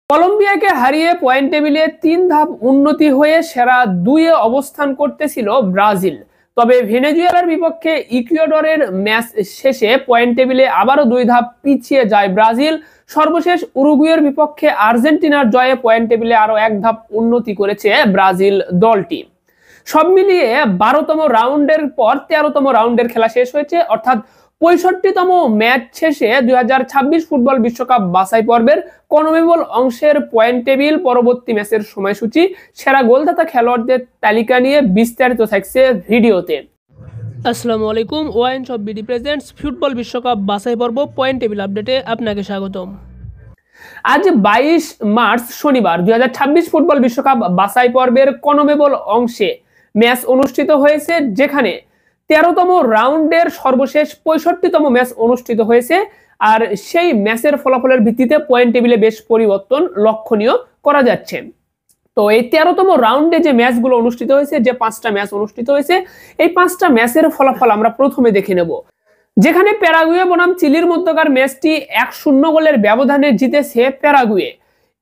কলম্বিয়াকে হারিয়ে পয়েন্ট টেবিলে 3 ধাপ উন্নতি হয়ে সেরা 2-এ অবস্থান করতেছিল ব্রাজিল। তবে ভেনেজুয়েলার বিপক্ষে ইকুয়েডরের ম্যাচ শেষে পয়েন্ট টেবিলে আবারও 2 ধাপ পিছিয়ে যায় ব্রাজিল। সর্বশেষ উরুগুয়ের বিপক্ষে আর্জেন্টিনার জয়ে পয়েন্ট টেবিলে আরও 1 ধাপ উন্নতি করেছে ব্রাজিল দলটি। সব মিলিয়ে 12তম রাউন্ডের পর 13তম রাউন্ডের খেলা শেষ হয়েছে, অর্থাৎ 65তম ম্যাচ শেষে 2026 ফুটবল বিশ্বকাপ বাছাই পর্বের কনমেবল অংশের পয়েন্ট টেবিল, পরবর্তী ম্যাচের সময়সূচি, সেরা গোলদাতা খেলোয়াড়দের তালিকা নিয়ে বিস্তারিত থাকছে ভিডিওতে। আসসালামু আলাইকুম, wine shop BD presents football বিশ্বকাপ বাছাই পর্ব পয়েন্ট টেবিল আপডেটে আপনাকে স্বাগতম। আজ 22 মার্চ শনিবার 2026 ফুটবল বিশ্বকাপ বাছাই পর্বের কনমেবল অংশে ম্যাচ অনুষ্ঠিত হয়েছে, যেখানে 13তম রাউন্ডের সর্বশেষ 65তম ম্যাচ অনুষ্ঠিত হয়েছে। আর সেই ম্যাচের ফলাফলের ভিত্তিতে পয়েন্ট টেবিলে বেশ পরিবর্তন লক্ষণীয় করা যাচ্ছে। তো এই 13তম রাউন্ডে যে ম্যাচগুলো অনুষ্ঠিত হয়েছে, যে 5টা ম্যাচ অনুষ্ঠিত হয়েছে, এই 5টা ম্যাচের ফলাফল আমরা প্রথমে দেখে নেব। যেখানে প্যারাগুয়ে বনাম চিলির মধ্যকার ম্যাচটি 1-0 গোলের ব্যবধানে জিতেছে প্যারাগুয়ে।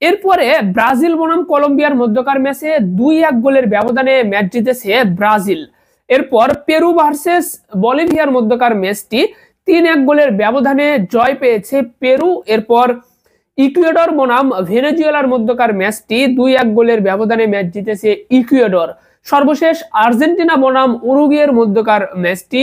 এরপরে ব্রাজিল বনাম কলম্বিয়ার মধ্যকার ম্যাচে 2-1 গোলের ব্যবধানে ম্যাচ জিতেছে ব্রাজিল। এরপর পেরু ভার্সেস বলিভিয়ার মধ্যকার ম্যাচটি 3-1 গোলের ব্যবধানে জয় পেয়েছে পেরু। এরপর ইকুয়েডর বনাম ভেনেজুয়েলার মধ্যকার ম্যাচটি 2-1 গোলের ব্যবধানে ম্যাচ জিতেছে ইকুয়েডর। সর্বশেষ আর্জেন্টিনা বনাম উরুগুয়ের মধ্যকার ম্যাচটি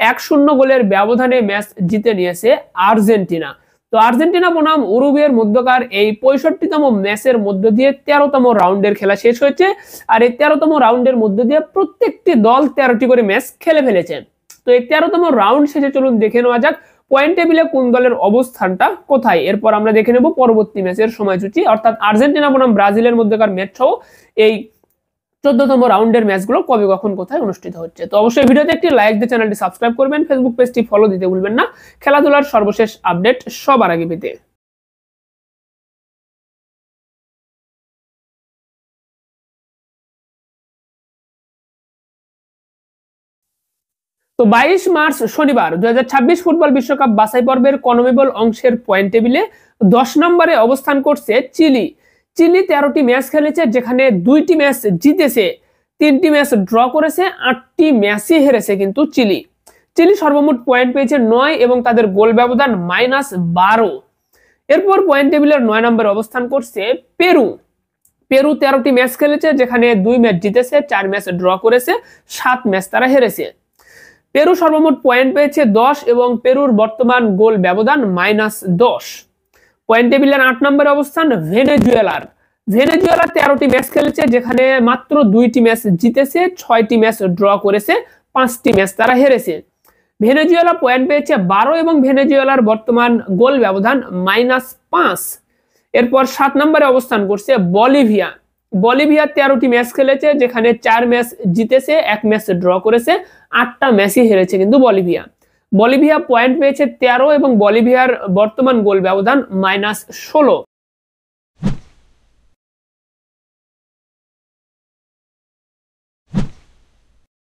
1-0 গোলের ব্যবধানে ম্যাচ জিতে নিয়েছে আর্জেন্টিনা। তো আর্জেন্টিনা বনাম উরুগুয়ের মধ্যকার এই 65তম ম্যাচের মধ্য দিয়ে 13তম রাউন্ডের খেলা শেষ হয়েছে। আর এই 13তম রাউন্ডের মধ্য দিয়ে প্রত্যেকটি দল 13টি করে ম্যাচ খেলে ফেলেছে। তো এই 13তম রাউন্ড শেষে চলুন দেখে নেওয়া যাক পয়েন্ট টেবিলে কোন দলের অবস্থানটা কোথায়। এরপর আমরা দেখে নেব পরবর্তী ম্যাচের সময়সূচি, অর্থাৎ আর্জেন্টিনা বনাম ব্রাজিলের মধ্যকার ম্যাচ সহ এই 14তম রাউন্ডের ম্যাচগুলো কবে কখন কোথায় অনুষ্ঠিত হচ্ছে। তো অবশ্যই ভিডিওতে একটি লাইক দিয়ে চ্যানেলটি সাবস্ক্রাইব করবেন, ফেসবুক পেজটি ফলো দিতে ভুলবেন না খেলাধুলার সর্বশেষ আপডেট সবার আগে পেতে। তো 22 মার্চ শনিবার 2026 ফুটবল বিশ্বকাপ বাছাই পর্বের কনমেবল অংশের পয়েন্ট টেবিলে 10 নম্বরে অবস্থান করছে চিলি। চিলি 13টি ম্যাচ খেলেছে, যেখানে 2টি ম্যাচ জিতেছে, 3টি ম্যাচ ড্র করেছে, 8টি ম্যাচই হেরেছে কিন্তু চিলি। চিলি সর্বমোট পয়েন্ট পেয়েছে 9 এবং তাদের গোল ব্যবধান -12। এরপর পয়েন্ট টেবিলের 9 নম্বরে অবস্থান করছে পেরু। পেরু 13টি ম্যাচ খেলেছে, যেখানে 2 ম্যাচ জিতেছে, 4 ম্যাচ ড্র করেছে, 7 ম্যাচ তারা হেরেছে। পেরু সর্বমোট পয়েন্ট পেয়েছে 10 এবং পেরুর বর্তমান গোল ব্যবধান -10। পয়েন্ট টেবিলের 8 নম্বরে অবস্থান ভেনেজুয়েলার। ভেনেজুয়েলা 13টি ম্যাচ খেলেছে, যেখানে মাত্র 2টি ম্যাচ জিতেছে, 6টি ম্যাচ ড্র করেছে, 5টি ম্যাচ তারা হেরেছে। ভেনেজুয়েলা পয়েন্ট পেয়েছে 12 এবং ভেনেজুয়েলার বর্তমান গোল ব্যবধান -5। এরপর 7 নম্বরে অবস্থান করছে বলিভিয়া। বলিভিয়া 13টি ম্যাচ খেলেছে, যেখানে 4 ম্যাচ জিতেছে, 1 ম্যাচ ড্র করেছে, 8টা ম্যাচই হেরেছে কিন্তু বলিভিয়া। বলিভিয়া পয়েন্ট পেয়েছে 13 এবং বলিভিয়ার বর্তমান গোল ব্যবধান -16।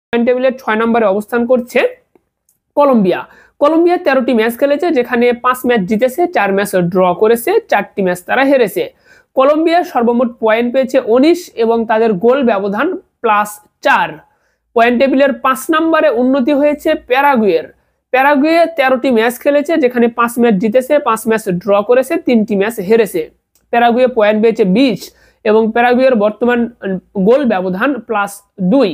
পয়েন্ট টেবিলের 6 নম্বরে অবস্থান করছে কলম্বিয়া। কলম্বিয়া 13টি ম্যাচ খেলেছে, যেখানে 5 ম্যাচ জিতেছে, 4 ম্যাচ ড্র করেছে, 4টি ম্যাচ তারা হেরেছে। কলম্বিয়ার সর্বমোট পয়েন্ট পেয়েছে 19 এবং তাদের গোল ব্যবধান +4। পয়েন্ট টেবিলের 5 নম্বরে উন্নতি হয়েছে প্যারাগুয়ের। প্যারাগুয়ে 13টি ম্যাচ খেলেছে, যেখানে 5 ম্যাচ জিতেছে, 5 ম্যাচ ড্র করেছে, 3টি ম্যাচ হেরেছে। প্যারাগুয়ে পয়েন্ট পেয়েছে 20 এবং প্যারাগুয়ের বর্তমান গোল ব্যবধান +2।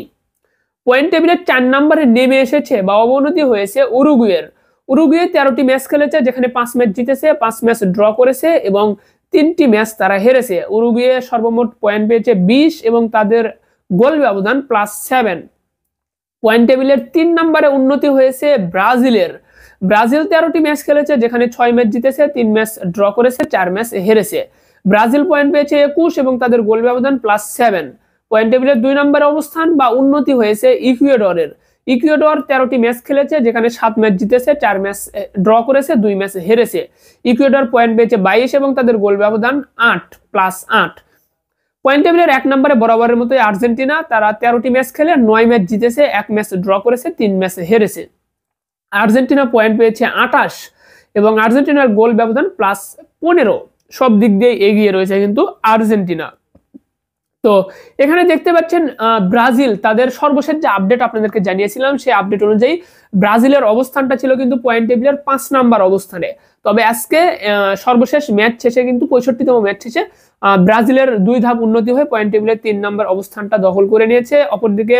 পয়েন্ট টেবিলের 4 নম্বরে নেমে এসেছে বা অবনতি হয়েছে উরুগুয়ের। উরুগুয়ে 13টি ম্যাচ খেলেছে, যেখানে 5 ম্যাচ জিতেছে, 5 ম্যাচ ড্র করেছে এবং 3টি ম্যাচ তারা হেরেছে। উরুগুয়ে সর্বমোট পয়েন্ট পেয়েছে 20 এবং তাদের গোল ব্যবধান +7। পয়েন্ট টেবিলের 3 নম্বরে উন্নতি হয়েছে ব্রাজিলের। ব্রাজিল 13টি ম্যাচ খেলেছে, যেখানে 6 ম্যাচ জিতেছে, 3 ম্যাচ ড্র করেছে, 4 ম্যাচ হেরেছে। ব্রাজিল পয়েন্ট পেয়েছে 21 এবং তাদের গোল ব্যবধান +7। পয়েন্ট টেবিলের 2 নম্বরে অবস্থান বা উন্নতি হয়েছে ইকুয়েডরের। ইকুয়েডর 13টি ম্যাচ খেলেছে, যেখানে 7 ম্যাচ জিতেছে, 4 ম্যাচ ড্র করেছে, 2 ম্যাচ হেরেছে। ইকুয়েডর পয়েন্ট পেয়েছে 22 এবং তাদের গোল ব্যবধান 8+8। পয়েন্ট টেবিলের 1 নম্বরে বরাবরের মতোই আর্জেন্টিনা। তারা 13টি ম্যাচ খেলে 9 ম্যাচ জিতেছে, 1 ম্যাচ ড্র করেছে, 3 ম্যাচ হেরেছে। আর্জেন্টিনা পয়েন্ট পেয়েছে 28 এবং আর্জেন্টিনার গোল ব্যবধান +15। সব দিক দিয়ে এগিয়ে রয়েছে কিন্তু আর্জেন্টিনা। তো এখানে দেখতে পাচ্ছেন ব্রাজিল তাদের সর্বশেষ যে আপডেট আপনাদেরকে জানিয়েছিলাম সেই আপডেট অনুযায়ী ব্রাজিলের অবস্থানটা ছিল কিন্তু পয়েন্ট টেবিলের 5 নাম্বার অবস্থানে। তবে আজকে সর্বশেষ ম্যাচ শেষে কিন্তু 65তম ম্যাচ শেষে ব্রাজিলের 2 ধাপ উন্নতি হয়ে পয়েন্ট টেবিলের 3 নাম্বার অবস্থানটা দখল করে নিয়েছে। অপরদিকে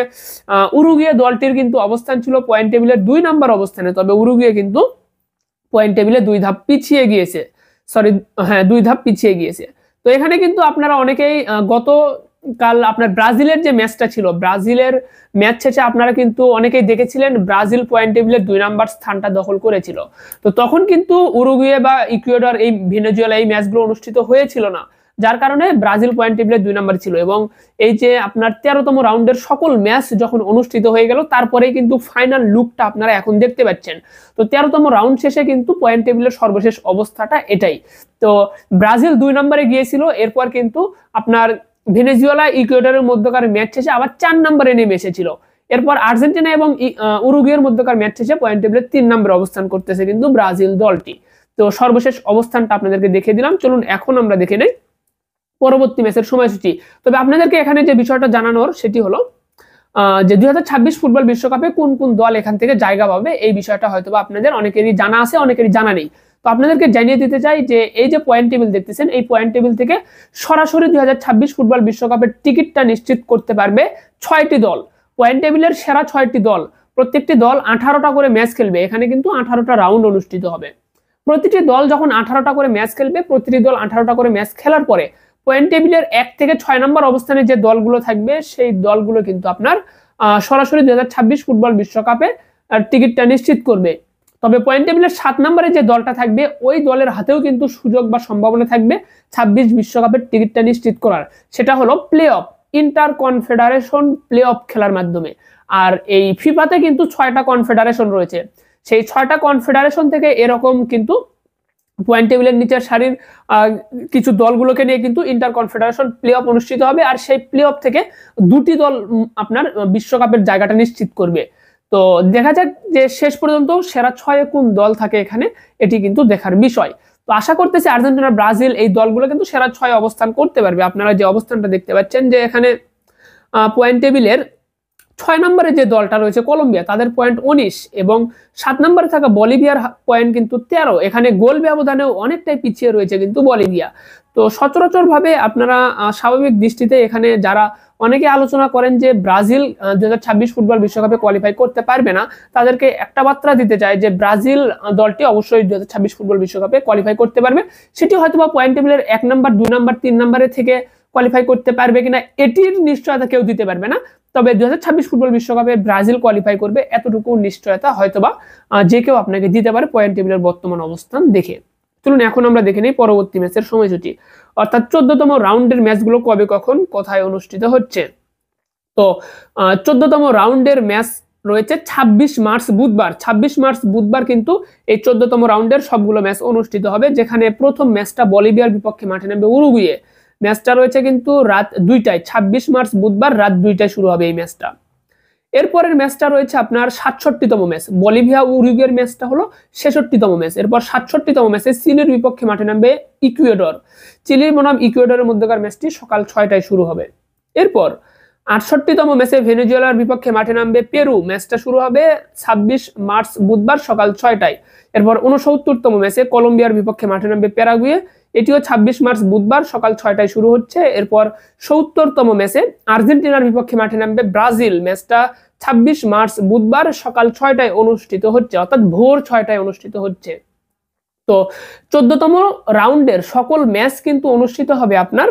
উরুগুয়ে দলটির কিন্তু অবস্থান ছিল পয়েন্ট টেবিলের 2 নাম্বার অবস্থানে, তবে উরুগুয়ে কিন্তু পয়েন্ট টেবিলে 2 ধাপ পিছিয়ে গিয়েছে, 2 ধাপ পিছিয়ে গিয়েছে। তো এখানে কিন্তু আপনারা অনেকেই গতকাল আপনার ব্রাজিলের যে ম্যাচটা ছিল, ব্রাজিলের ম্যাচ শেষে আপনারা কিন্তু অনেকেই দেখেছিলেন ব্রাজিল পয়েন্ট টেবিলের 2 নাম্বার স্থানটা দখল করেছিল। তো তখন কিন্তু উরুগুয়ে বা ইকুয়েডর, এই ভেনেজুয়েলা এই ম্যাচগুলো অনুষ্ঠিত হয়েছিল না, যার কারণে ব্রাজিল পয়েন্ট টেবিলের 2 নাম্বার ছিল। এবং এই যে আপনার 13তম রাউন্ডের সকল ম্যাচ যখন অনুষ্ঠিত হয়ে গেল, তারপরে কিন্তু ফাইনাল লুকটা আপনারা এখন দেখতে পাচ্ছেন। তো 13তম রাউন্ড শেষে কিন্তু পয়েন্ট টেবিলের সর্বশেষ অবস্থাটা এটাই। তো ব্রাজিল 2 নম্বরে গিয়েছিল, এরপর কিন্তু আপনার ভেনেজুয়েলা ইকুয়েডরের মধ্যকার ম্যাচ শেষে আবার 4 নম্বরে নেমে এসেছিল। এরপর আর্জেন্টিনা এবং উরুগুয়ের মধ্যকার ম্যাচ শেষে পয়েন্ট টেবিলের 3 নম্বরে অবস্থান করতেছে কিন্তু ব্রাজিল দলটি। তো সর্বশেষ অবস্থানটা আপনাদেরকে দেখিয়ে দিলাম। চলুন এখন আমরা দেখে নেই পরবর্তী ম্যাচের সময়সূচি। তবে আপনাদেরকে এখানে যে বিষয়টা জানানোর সেটি হলো যে 2026 ফুটবল বিশ্বকাপে কোন কোন দল এখান থেকে জায়গা পাবে, এই বিষয়টা হয়তো আপনাদের অনেকেরই জানা আছে, অনেকেরই জানা নেই। তো আপনাদেরকে জানিয়ে দিতে চাই যে এই যে পয়েন্ট টেবিল দেখতেছেন, এই পয়েন্ট টেবিল থেকে সরাসরি 2026 ফুটবল বিশ্বকাপের টিকিটটা নিশ্চিত করতে পারবে 6টি দল। পয়েন্ট টেবিলের সেরা 6টি দল, প্রত্যেকটি দল 18টা করে ম্যাচ খেলবে। এখানে কিন্তু 18টা রাউন্ড অনুষ্ঠিত হবে। প্রতিটি দল যখন 18টা করে ম্যাচ খেলবে, প্রতিটি দল 18টা করে ম্যাচ খেলার পরে পয়েন্ট টেবিলের 1 থেকে 6 নম্বর অবস্থানে যে দলগুলো থাকবে, সেই দলগুলো কিন্তু আপনার সরাসরি 2026 ফুটবল বিশ্বকাপে টিকিটটা নিশ্চিত করবে। তবে পয়েন্ট টেবিলের 7 নম্বরে যে দলটা থাকবে, ওই দলের হাতেও কিন্তু সুযোগ বা সম্ভাবনা থাকবে 26 বিশ্বকাপের টিকিটটা নিশ্চিত করার। সেটা হলো play of, inter confederation play of খেলার মাধ্যমে। আর এই ফিফাতে কিন্তু 6টা কনফেডারেশন রয়েছে। সেই 6টা কনফেডারেশন থেকে এরকম কিন্তু পয়েন্ট টেবিলের নিচের সারির কিছু দলগুলোকে নিয়ে কিন্তু ইন্টার কনফেডারেশন প্লে অফ অনুষ্ঠিত হবে। আর সেই প্লে অফ থেকে 2টি দল আপনার বিশ্বকাপের জায়গাটা নিশ্চিত করবে। তো দেখা যাক যে শেষ পর্যন্ত সেরা 6-এ কোন দল থাকে এখানে, এটি কিন্তু দেখার বিষয়। তো আশা করতেছি আর্জেন্টিনা, ব্রাজিল এই দলগুলো কিন্তু সেরা 6-এ অবস্থান করতে পারবে। আপনারা যে অবস্থানটা দেখতে পাচ্ছেন যে এখানে পয়েন্ট টেবিলের 6 নম্বরে যে দলটা রয়েছে কলম্বিয়া, তাদের পয়েন্ট 19 এবং 7 নম্বরে থাকা বলিভিয়ার পয়েন্ট কিন্তু 13। এখানে গোল ব্যবধানেও অনেকটাই পিছিয়ে রয়েছে কিন্তু বলিভিয়া। তো সচরাচর ভাবে আপনারা স্বাভাবিক দৃষ্টিতে এখানে যারা অনেকে আলোচনা করেন যে ব্রাজিল 2026 ফুটবল বিশ্বকাপে কোয়ালিফাই করতে পারবে না, তাদেরকে একটা বার্তা দিতে চাই যে ব্রাজিল দলটি অবশ্যই 2026 ফুটবল বিশ্বকাপে কোয়ালিফাই করতে পারবে। সেটি হয়তোবা পয়েন্ট টেবিলের 1 নম্বর, 2 নম্বর, 3 নম্বরে থেকে কোয়ালিফাই করতে পারবে কিনা এটির নিশ্চয়তা কেউ দিতে পারবে না। তবে 2026 ফুটবল বিশ্বকাপে ব্রাজিল কোয়ালিফাই করবে এতটুকু নিশ্চয়তা হয়তোবা যে কেউ আপনাকে দিতে পারে পয়েন্ট টেবিলের বর্তমান অবস্থান দেখে। চলুন এখন আমরা দেখে নিই পরবর্তী ম্যাচের সময়সূচি, অর্থাৎ 14তম রাউন্ডের ম্যাচগুলো কবে কখন কোথায় অনুষ্ঠিত হচ্ছে। তো 14তম রাউন্ডের ম্যাচ রয়েছে 26 মার্চ বুধবার। 26 মার্চ বুধবার কিন্তু এই 14তম রাউন্ডের সবগুলো ম্যাচ অনুষ্ঠিত হবে, যেখানে প্রথম ম্যাচটা বলিভিয়ার বিপক্ষে মাঠে নামবে উরুগুয়ে। ম্যাচটা রয়েছে কিন্তু রাত 2টায়, 26 মার্চ বুধবার রাত 2টায় শুরু হবে এই ম্যাচটা। এরপরের ম্যাচটা রয়েছে আপনার 67তম ম্যাচ, বলিভিয়া উরুগুয়ের ম্যাচটা হলো 66তম ম্যাচ। এরপর 67তম ম্যাচে চিলির বিপক্ষে মাঠে নামবে ইকুয়েডর। চিলি বনাম ইকুয়েডরের মধ্যকার ম্যাচটি সকাল 6টায় শুরু হবে। এরপর 68তম ম্যাচে ভেনেজুয়েলার বিপক্ষে মাঠে নামবে পেরু। ম্যাচটা শুরু হবে 26 মার্চ বুধবার সকাল 6টায়। এরপর 69তম ম্যাচে কলম্বিয়ার বিপক্ষে মাঠে নামবে প্যারাগুয়ে। এটিও 26 মার্চ বুধবার সকাল 6টায় শুরু হচ্ছে। এরপর 70তম ম্যাচে আর্জেন্টিনার বিপক্ষে মাঠে নামবে ব্রাজিল। ম্যাচটা 26 মার্চ বুধবার সকাল 6টায় অনুষ্ঠিত হচ্ছে, অর্থাৎ ভোর 6টায় অনুষ্ঠিত হচ্ছে। তো 14তম রাউন্ডের সকল ম্যাচ কিন্তু অনুষ্ঠিত হবে আপনার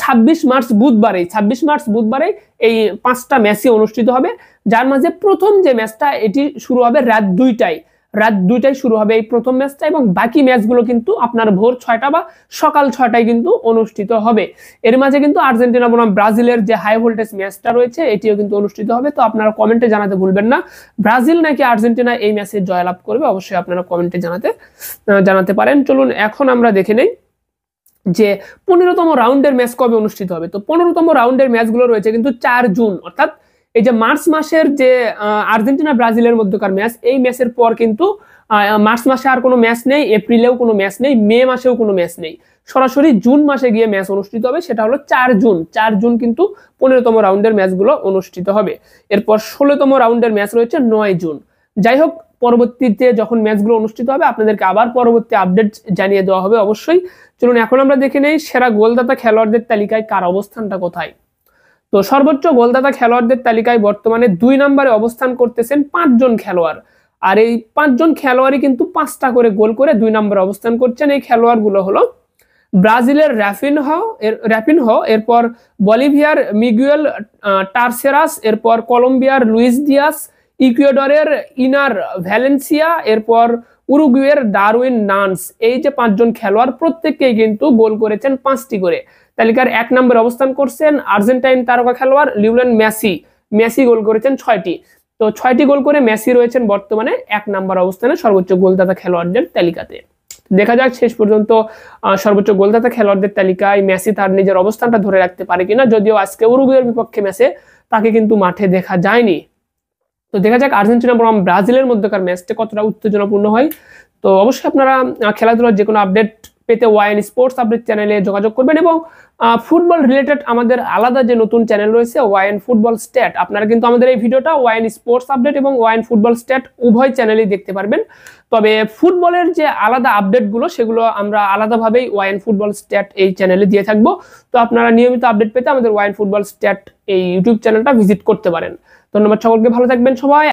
26 মার্চ বুধবারে। 26 মার্চ বুধবারে এই 5টা ম্যাচই অনুষ্ঠিত হবে, যার মাঝে প্রথম যে ম্যাচটা এটি শুরু হবে রাত 2টায়। রাত 2টায় শুরু হবে এই প্রথম ম্যাচটা, এবং বাকি ম্যাচগুলো কিন্তু আপনার ভোর 6টা বা সকাল 6টায় কিন্তু অনুষ্ঠিত হবে। এর মাঝে কিন্তু আর্জেন্টিনা বনাম ব্রাজিলের যে হাই ভোল্টেজ ম্যাচটা রয়েছে এটিও কিন্তু অনুষ্ঠিত হবে। তো আপনারা কমেন্টে জানাতে ভুলবেন না ব্রাজিল নাকি আর্জেন্টিনা এই ম্যাচে জয়লাভ করবে, অবশ্যই আপনারা কমেন্টে জানাতে পারেন। চলুন এখন আমরা দেখে নেই যে 15তম রাউন্ডের ম্যাচ কবে অনুষ্ঠিত হবে। তো 15তম রাউন্ডের ম্যাচগুলো রয়েছে কিন্তু 4 জুন, অর্থাৎ এই যে মার্চ মাসের যে আর্জেন্টিনা ব্রাজিলের মধ্যকার ম্যাচ, এই ম্যাচের পর কিন্তু মার্চ মাসে আর কোনো ম্যাচ নেই, এপ্রিলেও কোনো ম্যাচ নেই, মে মাসেও কোনো ম্যাচ নেই, সরাসরি জুন মাসে গিয়ে ম্যাচ অনুষ্ঠিত হবে। সেটা হলো 4 জুন কিন্তু 15তম রাউন্ডের ম্যাচগুলো অনুষ্ঠিত হবে। এরপর 16তম রাউন্ডের ম্যাচ রয়েছে 9 জুন। যাই হোক, পরবর্তীতে যখন ম্যাচগুলো অনুষ্ঠিত হবে আপনাদেরকে আবার পরবর্তী আপডেট জানিয়ে দেওয়া হবে অবশ্যই। চলুন এখন আমরা দেখে নেই সেরা গোলদাতা খেলোয়াড়দের তালিকায় কার অবস্থানটা কোথায়। তো সর্বোচ্চ গোলদাতা খেলোয়াড়দের তালিকায় বর্তমানে 2 নম্বরে অবস্থান করতেছেন 5 জন খেলোয়াড়। আর এই 5 জন খেলোয়াড়ই কিন্তু 5টা করে গোল করে 2 নম্বরে অবস্থান করছেন। এই খেলোয়াড়গুলো হলো ব্রাজিলের র্যাপিনহো, এরপর বলিভিয়ার মিগুয়েল টারসেরাস, এরপর কলম্বিয়ার লুইস দিয়াস, ইকুয়েডরের ইনার ভ্যালেন্সিয়া, এরপর উরুগুয়ের ডারউইন নান্স। এই যে 5 জন খেলোয়াড় প্রত্যেককেই কিন্তু গোল করেছেন 5টি করে। তালিকার 1 নম্বরে অবস্থান করছেন আর্জেন্টাইন তারকা খেলোয়াড় লিওনেল মেসি গোল করেছেন 6টি। তো 6টি গোল করে মেসি রয়েছেন বর্তমানে 1 নম্বর অবস্থানে সর্বোচ্চ গোলদাতা খেলোয়াড়দের তালিকাতে। দেখা যাক শেষ পর্যন্ত সর্বোচ্চ গোলদাতা খেলোয়াড়দের তালিকায় মেসি তার নিজের অবস্থানটা ধরে রাখতে পারে কিনা, যদিও আজকে উরুগুয়ের বিপক্ষে ম্যাচে তাকে কিন্তু মাঠে দেখা যায়নি। তো দেখা যাক আর্জেন্টিনা বনাম ব্রাজিলের মধ্যকার ম্যাচটা কতটা উত্তেজনাপূর্ণ হয়। তো অবশ্যই আপনারা খেলাধুলার যে কোনো আপডেট পেতে ওয়াইন স্পোর্টস আপডেট চ্যানেলে যোগাযোগ করবেন, এবং ফুটবল রিলেটেড আমাদের আলাদা যে নতুন চ্যানেল রয়েছে ওয়াইন ফুটবল স্ট্যাট, আপনারা কিন্তু আমাদের এই ভিডিওটা ওয়াইন স্পোর্টস আপডেট এবং ওয়াইন ফুটবল স্ট্যাট উভয় চ্যানেলেই দেখতে পারবেন। তবে ফুটবলের যে আলাদা আপডেটগুলো সেগুলো আমরা আলাদাভাবেই ওয়াইন ফুটবল স্ট্যাট এই চ্যানেলে দিয়ে থাকবো। তো আপনারা নিয়মিত আপডেট পেতে আমাদের ওয়াইন ফুটবল স্ট্যাট এই ইউটিউব চ্যানেলটা ভিজিট করতে পারেন। ধন্যবাদ সকলকে, ভালো থাকবেন সবাই।